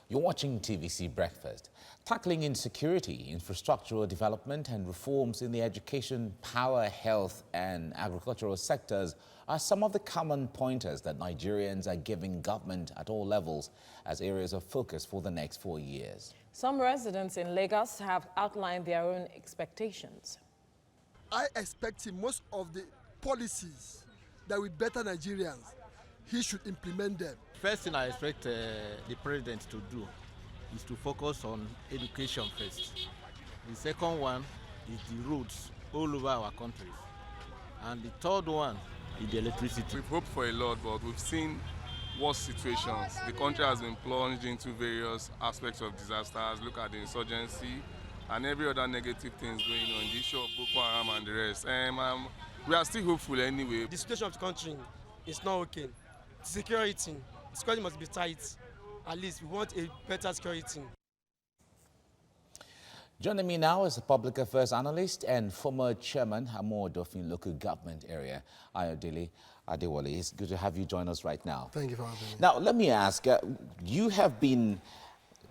You're watching TVC Breakfast. Tackling insecurity, infrastructural development and reforms in the education, power, health and agricultural sectors are some of the common pointers that Nigerians are giving government at all levels as areas of focus for the next 4 years. Some residents in Lagos have outlined their own expectations. I expect most of the policies that will better Nigerians, he should implement them. First thing I expect the president to do is to focus on education first. The second one is the roads all over our countries. And the third one is the electricity. We've hoped for a lot, but we've seen worse situations. The country has been plunged into various aspects of disasters. Look at the insurgency and every other negative things going on, the issue of Boko Haram and the rest. We are still hopeful anyway. The situation of the country is not okay. Security must be tight. At least we want a better security. Joining me now is a public affairs analyst and former chairman, Amor-Odofin local government area, Ayodele Adewale. It's good to have you join us right now. Thank you for having me. Now, let me ask, you have been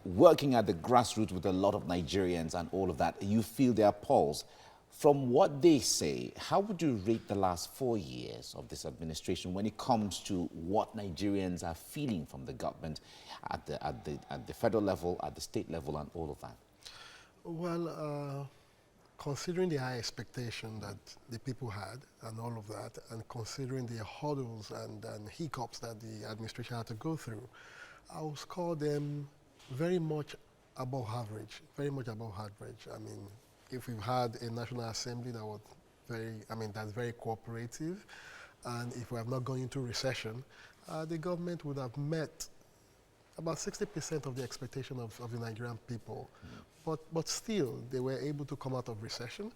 working at the grassroots with a lot of Nigerians and all of that. You feel their pulse. From what they say, how would you rate the last 4 years of this administration when it comes to what Nigerians are feeling from the government at the federal level, at the state level, and all of that? Well, considering the high expectation that the people had and all of that, and considering the hurdles and hiccups that the administration had to go through, I would score them very much above average, very much above average. I mean, if we've had a National Assembly that was that's very cooperative, and if we have not gone into recession, the government would have met about 60% of the expectation of the Nigerian people. But still, they were able to come out of recession.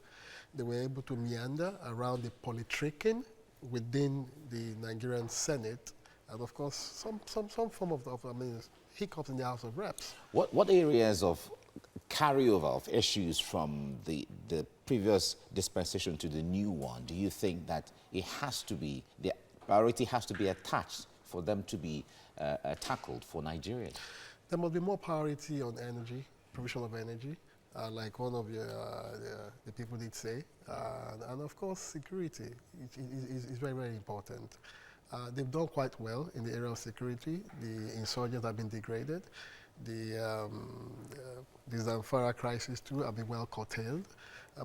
They were able to meander around the politicking within the Nigerian Senate, and of course, some form of hiccups in the House of Reps. What areas of carryover of issues from the previous dispensation to the new one, do you think that it has to be, the priority has to be attached for them to be tackled for Nigerians? There must be more priority on energy, provision of energy, like one of the people did say, and of course security is very, very important. They've done quite well in the area of security. The insurgents have been degraded. The Zamfara crisis too have been well curtailed,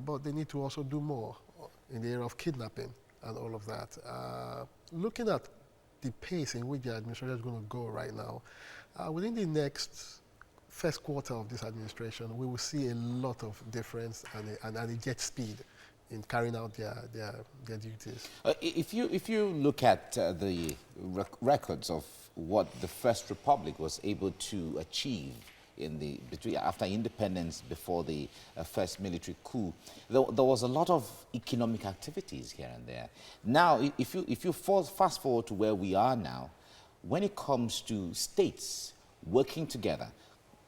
but they need to also do more in the area of kidnapping and all of that. Looking at the pace in which the administration is going to go right now, within the next first quarter of this administration, we will see a lot of difference and a jet speed in carrying out their duties. If you look at the records of what the First Republic was able to achieve after independence, before the first military coup, there was a lot of economic activities here and there. Now, if you fast forward to where we are now, when it comes to states working together,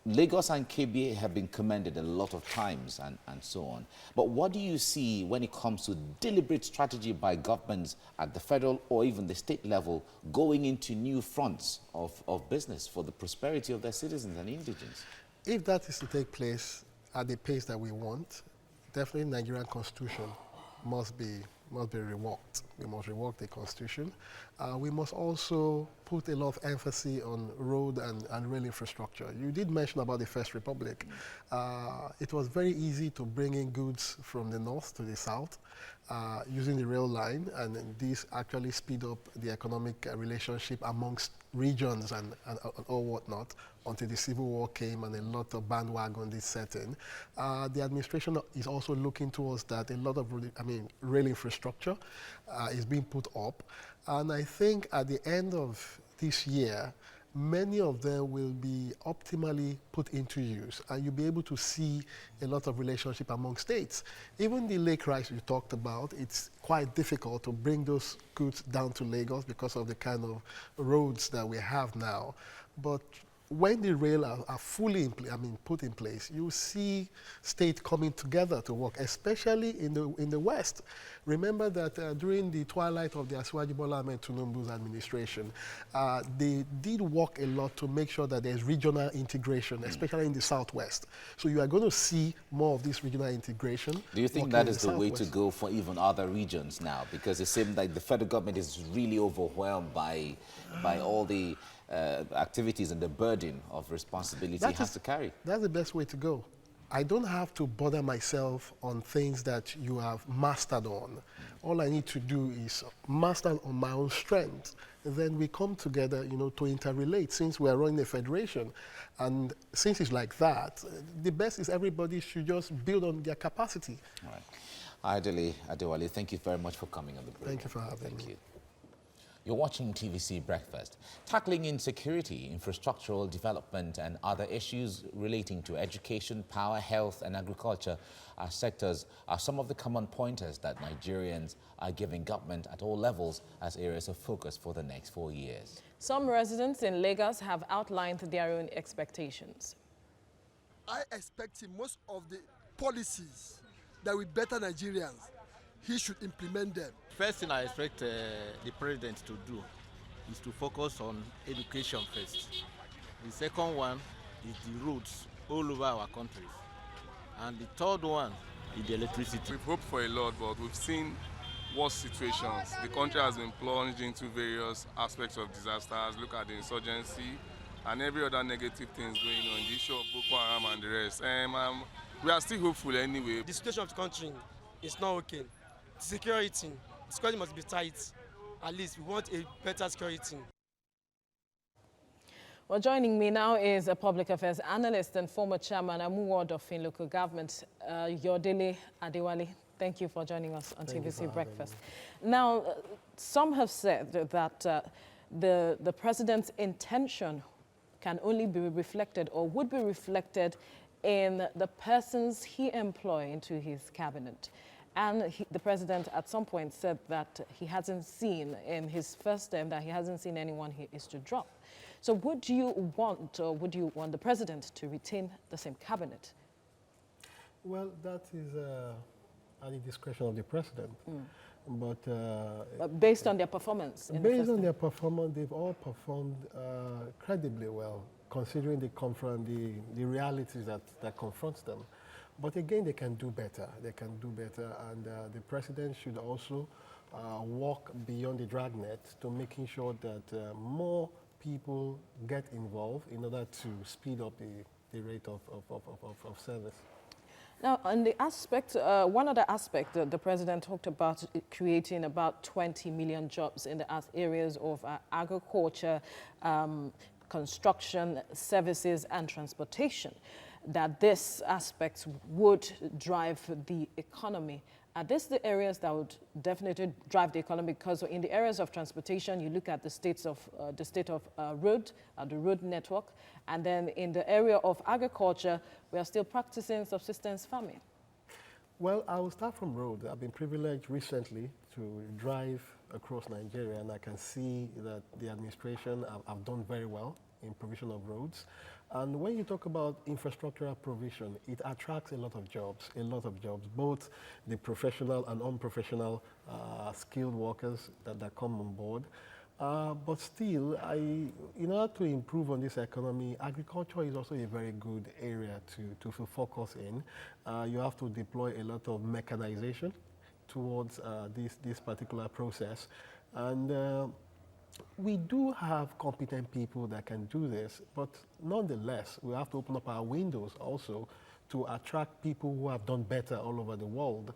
Lagos and KBA have been commended a lot of times and so on. But what do you see when it comes to deliberate strategy by governments at the federal or even the state level going into new fronts of business for the prosperity of their citizens and indigents? If that is to take place at the pace that we want, definitely the Nigerian Constitution must be reworked. We must rework the Constitution. We must also put a lot of emphasis on road and rail infrastructure. You did mention about the First Republic. It was very easy to bring in goods from the north to the south using the rail line, and this actually speed up the economic relationship amongst regions and all whatnot until the Civil War came and a lot of bandwagon did set in. The administration is also looking towards that. A lot of rail infrastructure is being put up, and I think at the end of this year, many of them will be optimally put into use, and you'll be able to see a lot of relationship among states. Even the lake rice you talked about, it's quite difficult to bring those goods down to Lagos because of the kind of roads that we have now. But when the rail are fully put in place, you see states coming together to work, especially in the West. Remember that during the twilight of the Asiwaju Bola Ahmed Tinubu's administration, they did work a lot to make sure that there's regional integration, especially in the Southwest. So you are going to see more of this regional integration. Do you think that is the way to go for even other regions now? Because it seems like the federal government is really overwhelmed by all the activities and the burden of responsibility it has to carry. That's the best way to go. I don't have to bother myself on things that you have mastered on. All I need to do is master on my own strength. Then we come together, to interrelate, since we are running a federation. And since it's like that, the best is everybody should just build on their capacity. All right. Ayodele Adewale, thank you very much for coming on the program. Thank you for having me. Thank you. You're watching TVC Breakfast. Tackling insecurity, infrastructural development, and other issues relating to education, power, health, and agriculture sectors are some of the common pointers that Nigerians are giving government at all levels as areas of focus for the next 4 years. Some residents in Lagos have outlined their own expectations. I expect most of the policies that will better Nigerians, he should implement them. First thing I expect the president to do is to focus on education first. The second one is the roads all over our countries. And the third one is the electricity. We've hoped for a lot, but we've seen worse situations. The country has been plunged into various aspects of disasters. Look at the insurgency and every other negative things going on, the issue of Boko Haram and the rest. We are still hopeful anyway. The situation of the country is not okay. Security must be tight. At least we want a better security. Well, joining me now is a public affairs analyst and former chairman Ward of local government, Ayodele Adewale. Thank you for joining us on TVC Breakfast. Now, some have said that the president's intention can only be reflected or would be reflected in the persons he employs into his cabinet. And the president at some point said that he hasn't seen in his first term that he hasn't seen anyone he is to drop. So would you want the president to retain the same cabinet? Well, that is at the discretion of the president. But based on their performance? Based on their performance, they've all performed credibly well, considering the realities that confronts them. But again, they can do better. They can do better, and the president should also walk beyond the dragnet to making sure that more people get involved in order to speed up the rate of service. Now, on the aspect, one other aspect that the president talked about creating about 20 million jobs in the areas of agriculture, construction, services, and transportation, that this aspect would drive the economy. Are these the areas that would definitely drive the economy? Because in the areas of transportation, you look at the state of road, the road network, and then in the area of agriculture, we are still practicing subsistence farming. Well, I will start from road. I've been privileged recently to drive across Nigeria, and I can see that the administration have done very well in provision of roads. And when you talk about infrastructural provision, it attracts a lot of jobs, both the professional and unprofessional skilled workers that come on board. But still, in order to improve on this economy, agriculture is also a very good area to focus in. You have to deploy a lot of mechanization towards this particular process. And we do have competent people that can do this, but nonetheless, we have to open up our windows also to attract people who have done better all over the world.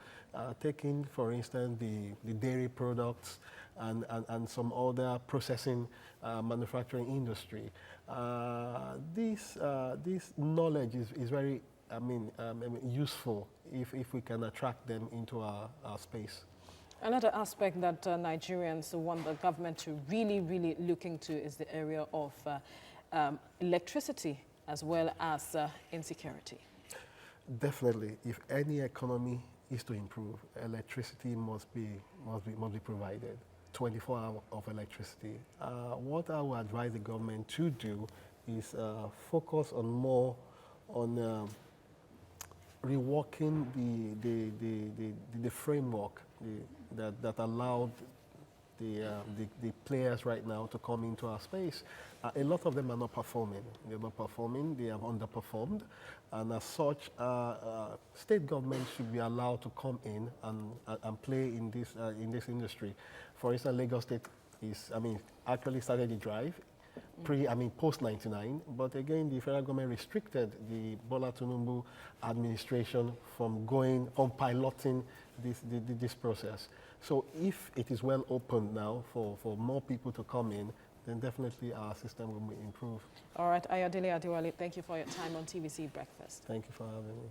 Taking, for instance, the dairy products and some other processing manufacturing industry. This knowledge is very useful if we can attract them into our space. Another aspect that Nigerians want the government to really look into is the area of electricity as well as insecurity. Definitely, if any economy is to improve, electricity must be provided. 24 hours of electricity. What I would advise the government to do is focus on more on reworking the framework that allowed the players right now to come into our space. A lot of them are not performing. They're not performing. They have underperformed, and as such, state governments should be allowed to come in and play in this industry. For instance, Lagos State actually started the drive post 99, but again, the federal government restricted the Bola Tinubu administration from piloting this process. So if it is well opened now for more people to come in, then definitely our system will improve. All right, Ayodele Adewale, thank you for your time on TVC Breakfast. Thank you for having me.